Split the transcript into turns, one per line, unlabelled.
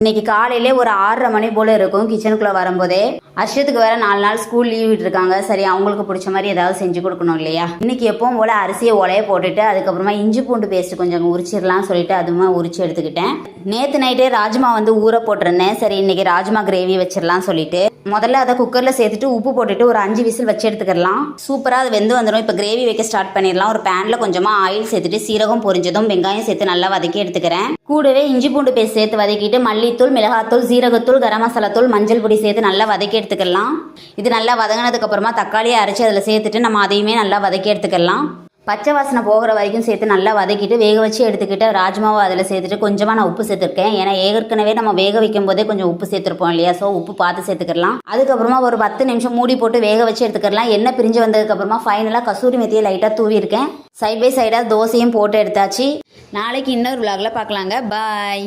இன்னைக்கு காலையிலே ஒரு 6:30 மணி போல் இருக்கும் கிச்சனுக்குள்ளே வரும்போதே. அர்ஷத்துக்கு வேற 4 நாள் ஸ்கூல் லீவ் விட்டுருக்காங்க. சரி, அவங்களுக்கு பிடிச்ச மாதிரி ஏதாவது செஞ்சு கொடுக்கணும் இல்லையா. இன்னைக்கு எப்பவும் போல் அரிசியை உலைய போட்டுட்டு அதுக்கப்புறமா இஞ்சி பூண்டு பேஸ்ட் கொஞ்சம் உரிச்சிடலாம் சொல்லிட்டு அதுவுமே உரிச்சு எடுத்துக்கிட்டேன். நேற்று நைட்டே ராஜ்மா ஊற போட்டிருந்தேன். சரி, இன்னைக்கு ராஜ்மா கிரேவி வச்சிடலாம் சொல்லிட்டு முதல்ல அதை குக்கரில் சேர்த்துட்டு உப்பு போட்டுட்டு ஒரு 5 விசில் வச்சு எடுத்துக்கலாம். சூப்பராக அது வெந்து வந்துடும். இப்போ கிரேவி வைக்க ஸ்டார்ட் பண்ணிடலாம். ஒரு பேனில் கொஞ்சமாக ஆயில் சேர்த்துட்டு சீரகம் பொரிஞ்சதும் வெங்காயம் சேர்த்து நல்லா வதக்கி எடுத்துக்கிறேன். கூடவே இஞ்சி பூண்டு பேஸ்ட் சேர்த்து வதக்கிட்டு மல்லித்தூள், மிளகாத்தூள், ஜீரகத்தூள், கரம் மசாலா தூள், மஞ்சள் பொடி சேர்த்து நல்லா வதக்கி எடுத்துக்கலாம். இது நல்லா வதங்கினதுக்கு அப்புறமா தக்காளியை அரைச்சி அதில் சேர்த்துட்டு நம்ம அதையுமே நல்லா வதக்கி எடுத்துக்கலாம். பச்சை வாசனை போகிற வரைக்கும் சேர்த்து நல்லா வதக்கிட்டு வேக வச்சு எடுத்துக்கிட்டு ராஜ்மாவை அதில் சேர்த்துட்டு கொஞ்சமாக நான் உப்பு சேர்த்துருக்கேன். ஏன்னா ஏற்கனவே நம்ம வேக வைக்கும் போதே கொஞ்சம் உப்பு சேர்த்துருப்போம் இல்லையா. ஸோ உப்பு பார்த்து சேர்த்துக்கலாம். அதுக்கப்புறமா ஒரு 10 நிமிஷம் மூடி போட்டு வேக வச்சு எடுத்துக்கலாம். எண்ணெய் பிரிஞ்சு வந்ததுக்கப்புறமா ஃபைனலாக கசூரி மெத்தியை லைட்டாக தூவிருக்கேன். சைட் பை சைடாக தோசையும் போட்டு எடுத்தாச்சு. நாளைக்கு இன்னொரு விலாகில் பார்க்கலாங்க. பாய்.